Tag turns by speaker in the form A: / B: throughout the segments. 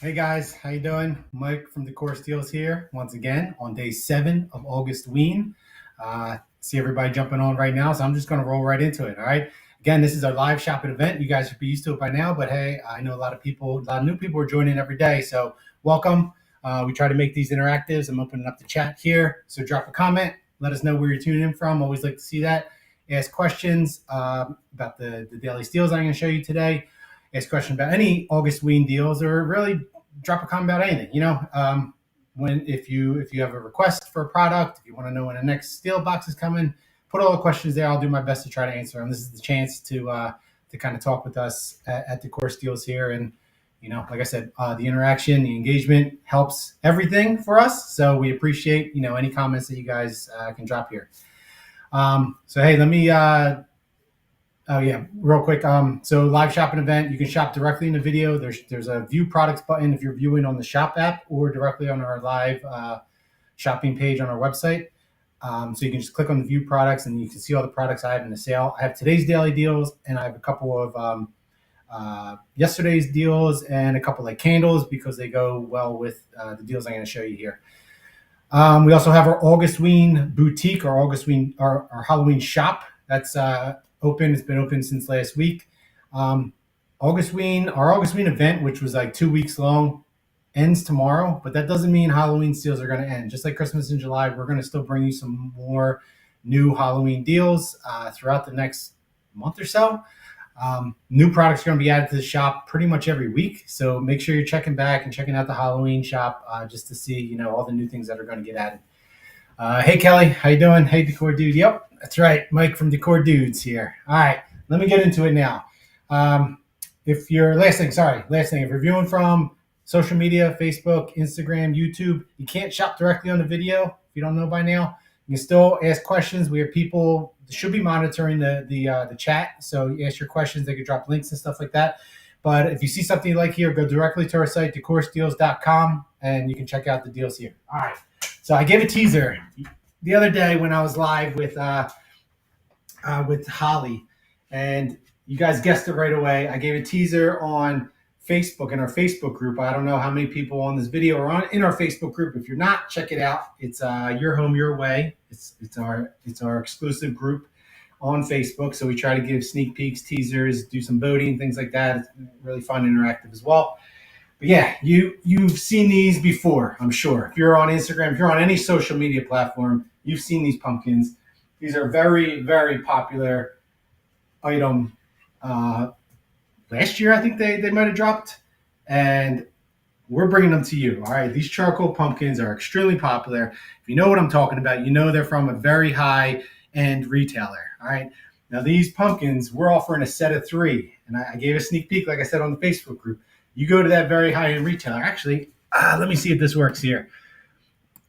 A: Hey guys, how you doing? Mike from Decor here once again on day 7 of August Ween. See everybody jumping on right now, so I'm just going to roll right into it. All right. Again, this is our live shopping event. You guys should be used to it by now, but hey, I know a lot of new people are joining every day, so welcome. We try to make these interactives. I'm opening up the chat here, so drop a comment. Let us know where you're tuning in from. Always like to see that. Ask questions about the daily steals I'm going to show you today. Ask questions about any August Ween deals, or really drop a comment about anything. When if you have a request for a product, if you want to know when the next steel box is coming, put all the questions there. I'll do my best to try to answer them. This is the chance to kind of talk with us at Decor Steals here, and like I said, the interaction, the engagement helps everything for us. So we appreciate any comments that you guys can drop here. So hey, let me oh yeah, real quick. So live shopping event, you can shop directly in the video. There's a view products button if you're viewing on the shop app or directly on our live shopping page on our website. So you can just click on the view products and you can see all the products I have in the sale. I have today's daily deals and I have a couple of yesterday's deals and a couple like candles because they go well with the deals I'm going to show you here. We also have our August Ween boutique, our August Ween, our Halloween shop. That's open. It's been open since last week. Our August Ween event, which was like 2 weeks long, ends tomorrow, but that doesn't mean Halloween deals are going to end. Just like Christmas in July, we're going to still bring you some more new Halloween deals throughout the next month or so. New products are going to be added to the shop pretty much every week, so make sure you're checking back and checking out the Halloween shop just to see all the new things that are going to get added. Hey Kelly, how you doing? Hey Decor Dude. Yep, that's right. Mike from Decor Dudes here. All right, let me get into it now. If you're last thing, if you're viewing from social media, Facebook, Instagram, YouTube, you can't shop directly on the video. If you don't know by now, you can still ask questions. We have people should be monitoring the chat, so you ask your questions. They could drop links and stuff like that. But if you see something you like here, go directly to our site, decorsteals.com, and you can check out the deals here. All right. So I gave a teaser the other day when I was live with Holly, and you guys guessed it right away. I gave a teaser on Facebook in our Facebook group. I don't know how many people on this video are in our Facebook group. If you're not, check it out. It's Your Home Your Way. It's our exclusive group on Facebook. So we try to give sneak peeks, teasers, do some voting, things like that. It's really fun, interactive as well. But yeah, you've seen these before, I'm sure. If you're on Instagram, if you're on any social media platform, you've seen these pumpkins. These are very, very popular item. Last year, I think they might have dropped, and we're bringing them to you. All right, these charcoal pumpkins are extremely popular. If you know what I'm talking about, you know they're from a very high-end retailer. All right, now these pumpkins, we're offering a set of 3, and I gave a sneak peek, like I said, on the Facebook group. You go to that very high-end retailer. Actually, let me see if this works here.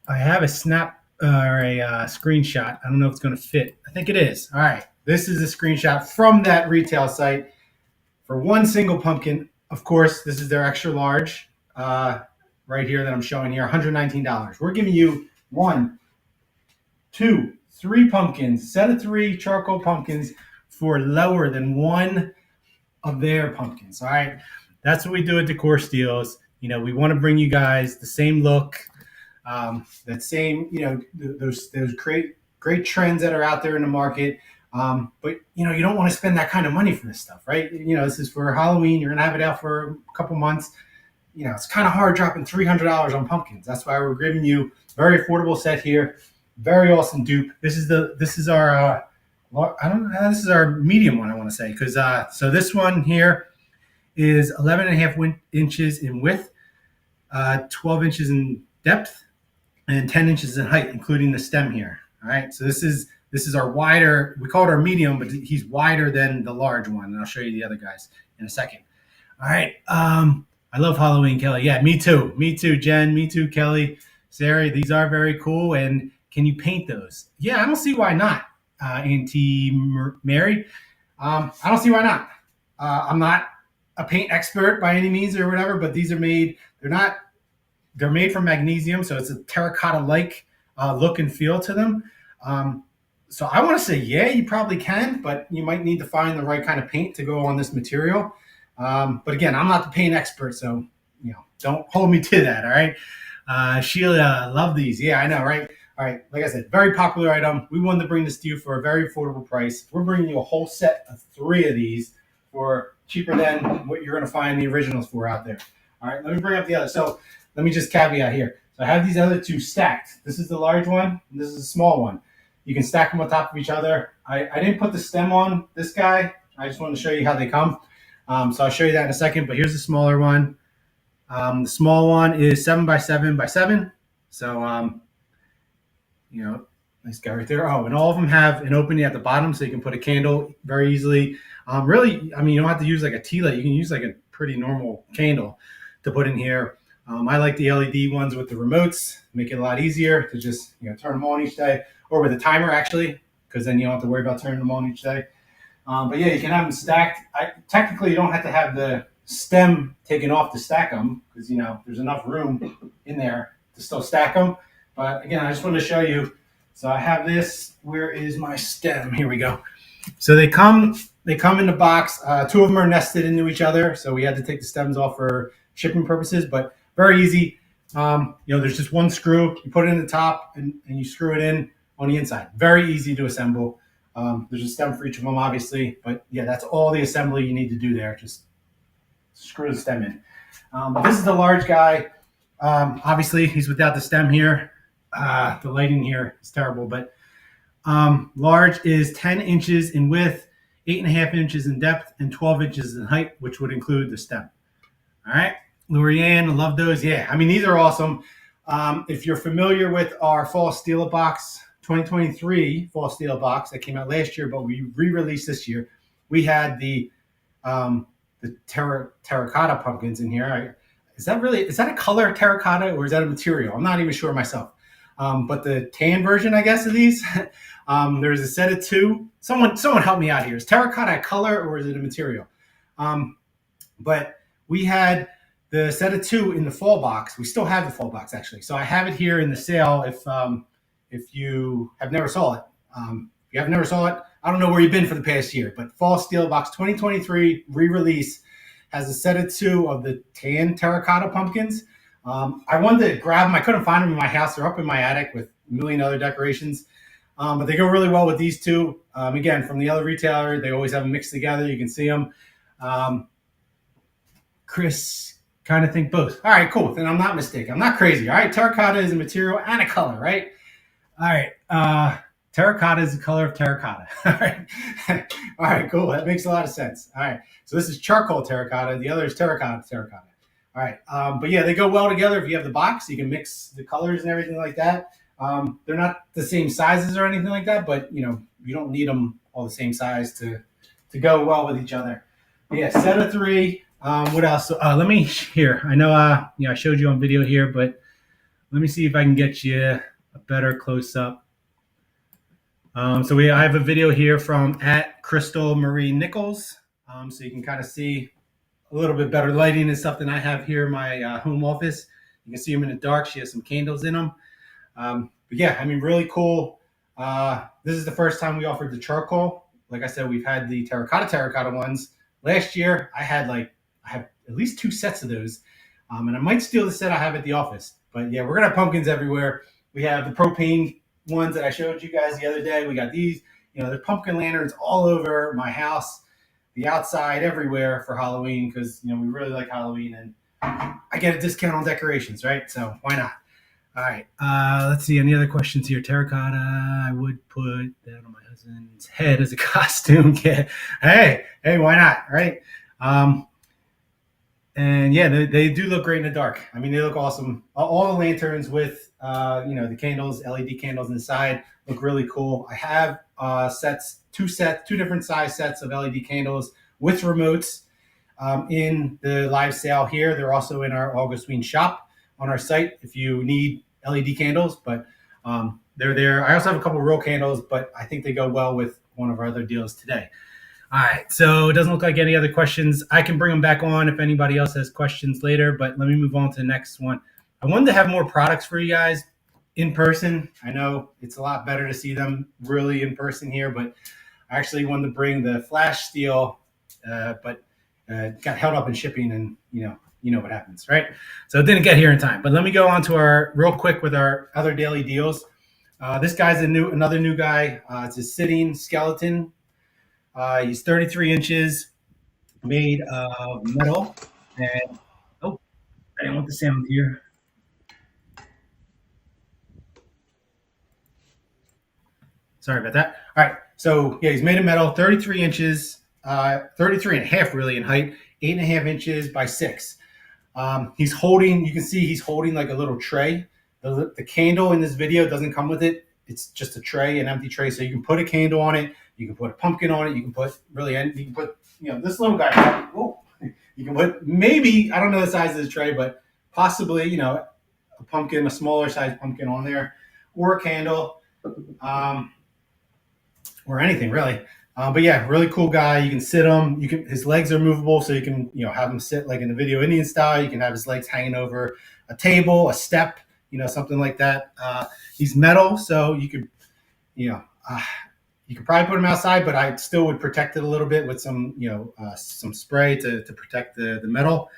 A: I have a snap or a screenshot. I don't know if it's going to fit. I think it is. All right, this is a screenshot from that retail site for one single pumpkin. Of course, this is their extra large right here that I'm showing here, $119. We're giving you 1, 2, 3 pumpkins, set of 3 charcoal pumpkins for lower than one of their pumpkins. All right. That's what we do at Decor Steals. We want to bring you guys the same look, that same, those great trends that are out there in the market. But you don't want to spend that kind of money for this stuff, right? This is for Halloween. You're gonna have it out for a couple months. It's kind of hard dropping $300 on pumpkins. That's why we're giving you a very affordable set here. Very awesome dupe. This is our this is our medium one, I want to say, because so this one here is 11.5 inches in width, 12 inches in depth, and 10 inches in height, including the stem here. All right, so this is our wider. We call it our medium, but he's wider than the large one, and I'll show you the other guys in a second. All right, I love Halloween, Kelly. Yeah, me too, Jen. Me too, Kelly. Sarah, these are very cool. And can you paint those? Yeah, I don't see why not, Auntie Mary. I don't see why not. I'm not a paint expert by any means or whatever, but these are made. They're made from magnesium, so it's a terracotta-like look and feel to them. So I want to say, yeah, you probably can, but you might need to find the right kind of paint to go on this material. But again, I'm not the paint expert, so don't hold me to that. All right. Sheila, love these. Yeah, I know, right? All right. Like I said, very popular item. We wanted to bring this to you for a very affordable price. We're bringing you a whole set of 3 of these for cheaper than what you're going to find the originals for out there. All right. Let me bring up the other. So let me just caveat here. So I have these other 2 stacked. This is the large one, and this is the small one. You can stack them on top of each other. I didn't put the stem on this guy. I just wanted to show you how they come. So I'll show you that in a second, but here's the smaller one. The small one is 7 by 7 by 7. So, nice guy right there. Oh, and all of them have an opening at the bottom so you can put a candle very easily. Really, you don't have to use like a tea light. You can use like a pretty normal candle to put in here. I like the LED ones with the remotes, make it a lot easier to just turn them on each day, or with a timer actually, because then you don't have to worry about turning them on each day. But yeah, you can have them stacked. Technically, you don't have to have the stem taken off to stack them because there's enough room in there to still stack them. But again, I just wanted to show you. So I have this. Where is my stem? Here we go. So they come in the box. 2 of them are nested into each other, so we had to take the stems off for shipping purposes. But very easy. There's just 1 screw. You put it in the top and you screw it in on the inside. Very easy to assemble. There's a stem for each of them, obviously, but yeah, that's all the assembly you need to do there. Just screw the stem in. But this is the large guy. Obviously, he's without the stem here. The lighting here is terrible, but large is 10 inches in width, 8.5 inches in depth, and 12 inches in height, which would include the stem. All right, Lurianne, I love those. Yeah, these are awesome. If you're familiar with our Fall Steal Box 2023 Fall Steal Box that came out last year, but we re-released this year, we had the terracotta pumpkins in here. Is that a color terracotta or is that a material? I'm not even sure myself. But the tan version, I guess, of these, there's a set of 2. Someone help me out here. Is terracotta a color or is it a material? But we had the set of 2 in the fall box. We still have the fall box actually. So I have it here in the sale. If you have never saw it, if you have never saw it, I don't know where you've been for the past year. But Fall Steel Box 2023 re-release has a set of 2 of the tan terracotta pumpkins. I wanted to grab them. I couldn't find them in my house. They're up in my attic with a million other decorations. But they go really well with these 2. Again, from the other retailer, they always have them mixed together. You can see them. Chris, kind of think both. All right, cool. Then I'm not mistaken. I'm not crazy. All right, terracotta is a material and a color, right? All right. Terracotta is the color of terracotta. All right. All right, cool. That makes a lot of sense. All right. So this is charcoal terracotta. The other is terracotta. All right. But yeah, they go well together. If you have the box, you can mix the colors and everything like that. They're not the same sizes or anything like that, but you don't need them all the same size to go well with each other. But yeah, set of 3. What else? Let me here. I know I showed you on video here, but let me see if I can get you a better close up. So I have a video here from @CrystalMarieNichols. So you can kind of see a little bit better lighting and stuff than I have here in my home office. You can see them in the dark. She has some candles in them. But yeah, really cool. This is the first time we offered the charcoal. Like I said, we've had the terracotta ones. Last year, I have at least 2 sets of those. And I might steal the set I have at the office. But yeah, we're going to have pumpkins everywhere. We have the propane ones that I showed you guys the other day. We got these. There's pumpkin lanterns all over my house, the outside, everywhere for Halloween because, we really like Halloween. And I get a discount on decorations, right? So why not? All right. Let's see. Any other questions here? Terracotta. I would put that on my husband's head as a costume. Yeah. Hey, why not? Right? And yeah, they do look great in the dark. They look awesome. All the lanterns with, the candles, LED candles inside look really cool. I have 2 different size sets of LED candles with remotes in the live sale here. They're also in our Augustine shop on our site if you need LED candles, but they're there. I also have a couple real candles, but I think they go well with one of our other deals today. All right, so it doesn't look like any other questions. I can bring them back on if anybody else has questions later, but let me move on to the next one. I wanted to have more products for you guys in person. I know it's a lot better to see them really in person here, but I actually wanted to bring the flash steel, but got held up in shipping, and you you know what happens, right? So it didn't get here in time. But let me go on to our real quick with our other daily deals. This guy's another new guy. It's a sitting skeleton. He's 33 inches, made of metal. And oh, I didn't want the sound here. Sorry about that. All right. So yeah, he's made of metal, 33 inches, 33 and a half really in height, 8.5 inches by 6. He's holding, you can see he's holding like a little tray. The candle in this video doesn't come with it. It's just a tray, an empty tray. So you can put a candle on it. You can put a pumpkin on it. You can put you can put, this little guy. Whoa, you can put maybe, I don't know the size of this tray, but possibly, a pumpkin, a smaller size pumpkin on there, or a candle. Or anything really. But yeah, really cool guy. You can sit him. His legs are movable, so you can have him sit like in the video Indian style. You can have his legs hanging over a table, a step, something like that. He's metal, so you could you could probably put him outside, but I still would protect it a little bit with some some spray to protect the metal.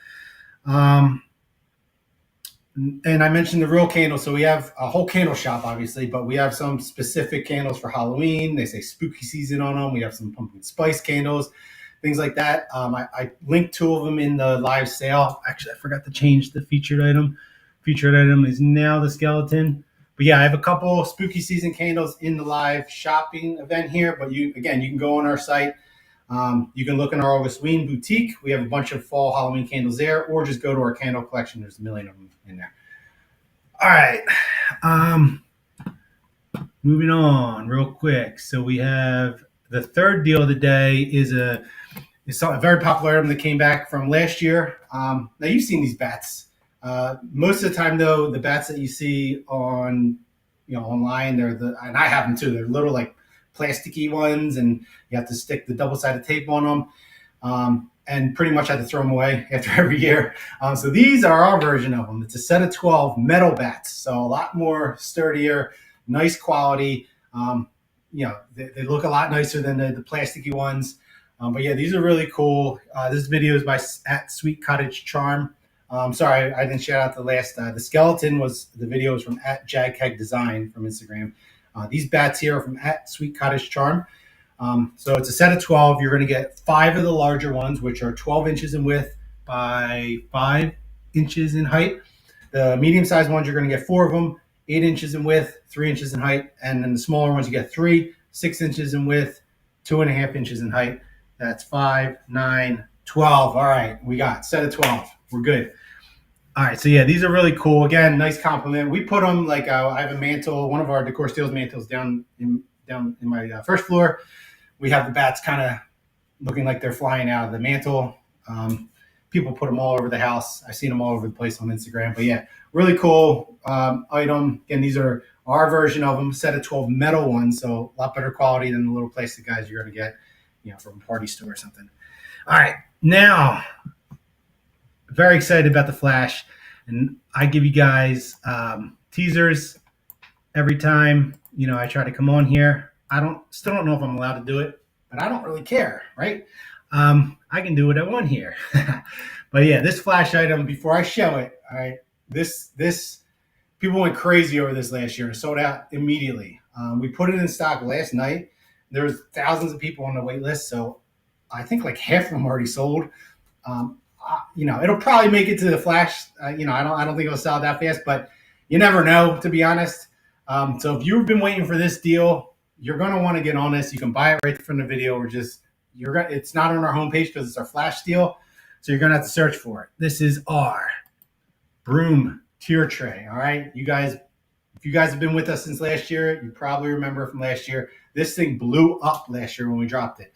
A: And I mentioned the real candles. So we have a whole candle shop, obviously, but we have some specific candles for Halloween. They say spooky season on them. We have some pumpkin spice candles, things like that. I linked 2 of them in the live sale. Actually, I forgot to change the featured item. Featured item is now the skeleton. But yeah, I have a couple spooky season candles in the live shopping event here. But you can go on our site. You can look in our August Ween boutique. We have a bunch of fall Halloween candles there, or just go to our candle collection. There's a million of them in there. All right. Moving on real quick. So we have the third deal of the day is a very popular item that came back from last year. Now you've seen these bats. Most of the time, though, the bats that you see on online, and I have them too. They're little like plasticky ones, and you have to stick the double-sided tape on them, and pretty much have to throw them away after every year. So these are our version of them. It's a set of 12 metal bats, so a lot more sturdier, nice quality. They look a lot nicer than the plasticky ones. But yeah, these are really cool. This video is by at Sweet Cottage Charm. Sorry, I didn't shout out the last. The skeleton the video was from at Jaghead Design from Instagram. These bats here are from at Sweet Cottage Charm. So it's a set of 12. You're going to get 5 of the larger ones, which are 12 inches in width by 5 inches in height. The medium-sized ones, you're going to get 4 of them, 8 inches in width, 3 inches in height. And then the smaller ones, you get 3, 6 inches in width, 2.5 inches in height. That's 5, 9, 12. All right, we got set of 12. We're good. All right, so yeah, these are really cool. Again, nice compliment. We put them like I have a mantle, one of our Decor Steels mantles down in my first floor. We have the bats kind of looking like they're flying out of the mantle. People put them all over the house. I've seen them all over the place on Instagram. But yeah, really cool item. Again, these are our version of them, set of 12 metal ones, so a lot better quality than the little plastic guys you're going to get, from a party store or something. All right, now, very excited about the Flash, and I give you guys teasers every time I try to come on here. Still don't know if I'm allowed to do it, but I don't really care, right? I can do what I want here. But yeah, this Flash item, before I show it, all right, this people went crazy over this last year and sold out immediately. We put it in stock last night. There's thousands of people on the wait list, so I think like half of them already sold. It'll probably make it to the Flash. I don't think it'll sell that fast, but you never know, to be honest. So if you've been waiting for this deal, you're going to want to get on this. You can buy it right from the video, or it's not on our homepage because it's our Flash deal. So you're going to have to search for it. This is our Broom tier tray. All right. If you guys have been with us since last year, you probably remember from last year, this thing blew up last year when we dropped it.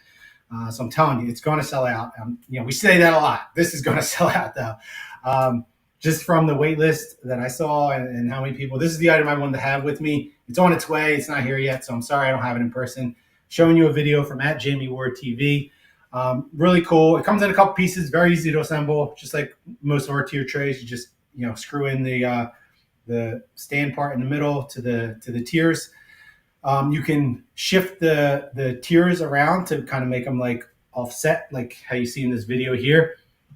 A: So I'm telling you, it's going to sell out. We say that a lot. This is going to sell out though. Just from the wait list that I saw and how many people, this is the item I wanted to have with me. It's on its way. It's not here yet. So I'm sorry I don't have it in person. Showing you a video from at Jamie Ward TV. Really cool. It comes in a couple pieces, very easy to assemble. Just like most of our tier trays, you just, screw in the stand part in the middle to the tiers. You can shift the tiers around to kind of make them like offset, like how you see in this video here.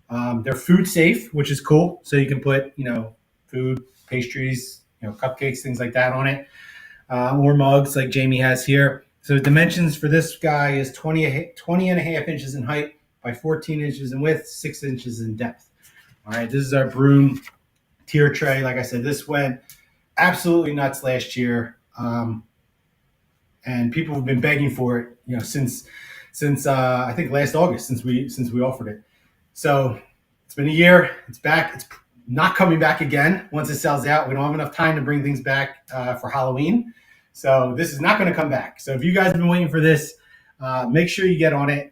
A: They're food safe, which is cool. So you can put, food, pastries, cupcakes, things like that on it, or mugs like Jamie has here. So the dimensions for this guy is 20 and a half inches in height by 14 inches in width, 6 inches in depth. All right, this is our Broom tier tray. Like I said, this went absolutely nuts last year, and people have been begging for it, since I think last August, since we offered it. So it's been a year. It's back. It's not coming back again once it sells out. We don't have enough time to bring things back for Halloween. So this is not going to come back. So if you guys have been waiting for this, make sure you get on it.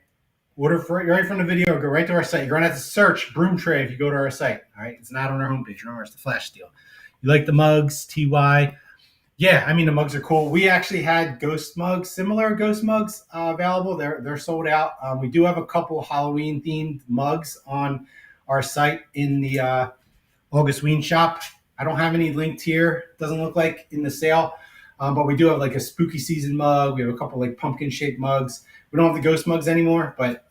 A: Order for it right from the video or go right to our site. You're going to have to search Broom Tray if you go to our site. All right. It's not on our homepage. Remember, it's the flash deal. You like the mugs, TY? Yeah, I mean, the mugs are cool. We actually had ghost mugs, similar ghost mugs available. They're sold out. We do have a couple Halloween themed mugs on our site in the August Ween shop. I don't have any linked here. Doesn't look like in the sale, but we do have like a spooky season mug. We have a couple like pumpkin shaped mugs. We don't have the ghost mugs anymore, but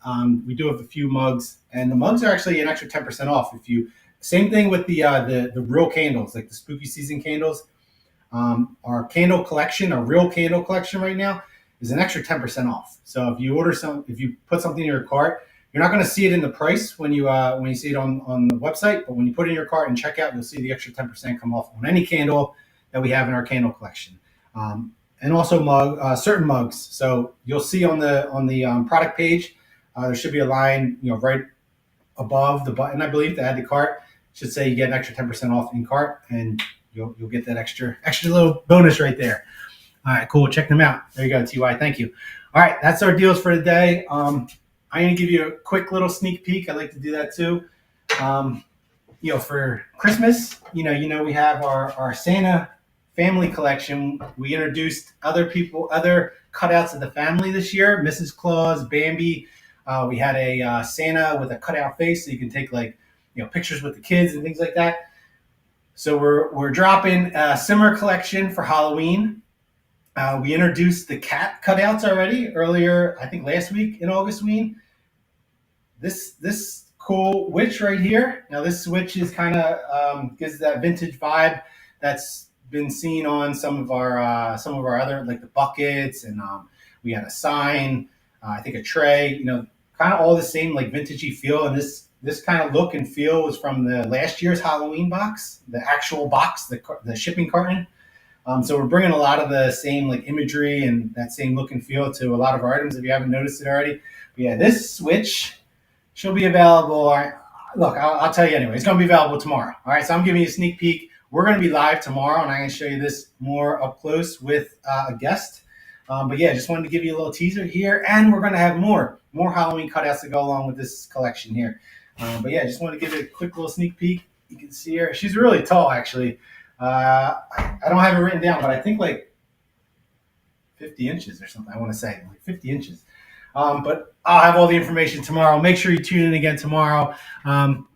A: we do have a few mugs, and the mugs are actually an extra 10% off if you. Same thing with the real candles, like the spooky season candles. Our candle collection, our real candle collection right now is an extra 10% off. So if you put something in your cart, you're not going to see it in the price when you see it on the website, but when you put it in your cart and check out, you'll see the extra 10% come off on any candle that we have in our candle collection. And also certain mugs. So you'll see on the product page, there should be a line, right above the button, I believe, to add to cart. It should say you get an extra 10% off in cart, and you'll get that extra little bonus right there. All right, cool. Check them out. There you go, TY. Thank you. All right, that's our deals for today. I'm going to give you a quick little sneak peek. I like to do that too. For Christmas, we have our Santa family collection. We introduced other cutouts of the family this year. Mrs. Claus, Bambi. We had a Santa with a cutout face, so you can take pictures with the kids and things like that. So we're dropping a similar collection for Halloween. We introduced the cat cutouts already earlier, I think last week in August Ween. This cool witch right here. Now this witch is kind of gives that vintage vibe that's been seen on some of our other, like the buckets, and we had a sign, I think a tray. Kind of all the same like vintagey feel, and this kind of look and feel was from the last year's Halloween box, the actual box, the shipping carton. So we're bringing a lot of the same like imagery and that same look and feel to a lot of our items if you haven't noticed it already. But yeah, this switch, she'll be available. Look, I'll tell you anyway. It's going to be available tomorrow. All right, so I'm giving you a sneak peek. We're going to be live tomorrow, and I'm going to show you this more up close with a guest. But yeah, just wanted to give you a little teaser here, and we're going to have more Halloween cutouts to go along with this collection here. But yeah, just wanted to give you a quick little sneak peek. You can see her. She's really tall, actually. I don't have it written down, but I think like 50 inches or something. I want to say like 50 inches. But I'll have all the information tomorrow. Make sure you tune in again tomorrow.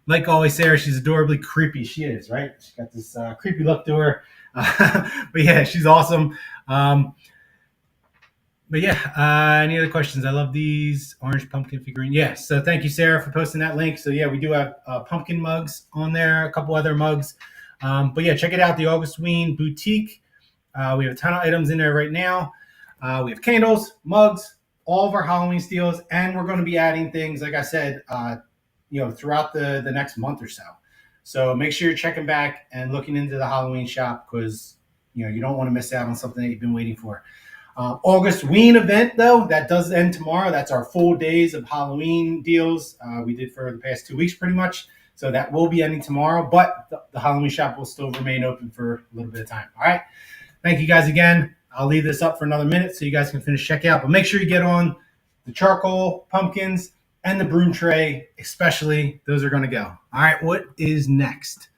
A: Like always, Sarah, she's adorably creepy. She is, right? She's got this creepy look to her. But yeah, she's awesome. But yeah, any other questions? I love these orange pumpkin figurine. Yeah, so thank you, Sarah, for posting that link. So yeah, we do have pumpkin mugs on there, a couple other mugs. But yeah, check it out, the August Ween Boutique. We have a ton of items in there right now. We have candles, mugs, all of our Halloween steals, and we're going to be adding things, like I said, throughout the next month or so. So make sure you're checking back and looking into the Halloween shop, because you don't want to miss out on something that you've been waiting for. August Ween event, though, that does end tomorrow. That's our full days of Halloween deals we did for the past 2 weeks pretty much. So that will be ending tomorrow, but the Halloween shop will still remain open for a little bit of time. All right. Thank you guys again. I'll leave this up for another minute so you guys can finish checkout. But make sure you get on the charcoal pumpkins and the Broom tray, especially. Those are going to go. All right. What is next?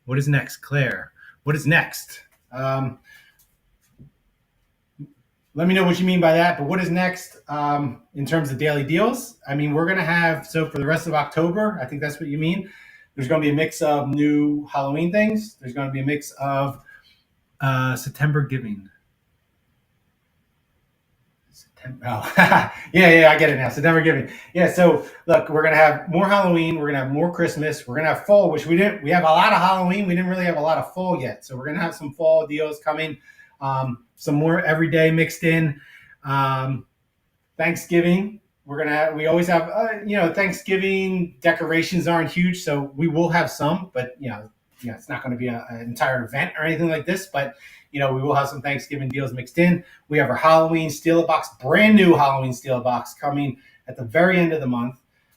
A: What is next, Claire? What is next? Let me know what you mean by that. But what is next in terms of daily deals? I mean, we're going to have, so for the rest of October, I think that's what you mean. There's going to be a mix of new Halloween things. There's going to be a mix of September giving. Oh, yeah, I get it now. September giving. Yeah, so look, we're gonna have more Halloween. We're gonna have more Christmas. We're gonna have fall, which we didn't. We have a lot of Halloween. We didn't really have a lot of fall yet. So we're gonna have some fall deals coming. Some more everyday mixed in. Um, Thanksgiving. We're gonna have. We always have. Thanksgiving decorations aren't huge, so we will have some, but it's not going to be an entire event or anything like this. But we will have some Thanksgiving deals mixed in. We have our Halloween Steal a Box, brand new Halloween Steal a Box coming at the very end of the month.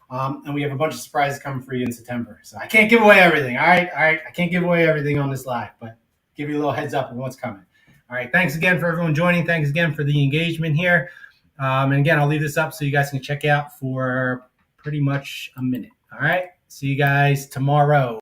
A: And we have a bunch of surprises coming for you in September. So I can't give away everything. All right. I can't give away everything on this live, but give you a little heads up on what's coming. All right. Thanks again for everyone joining. Thanks again for the engagement here. And again, I'll leave this up so you guys can check out for pretty much a minute. All right. See you guys tomorrow.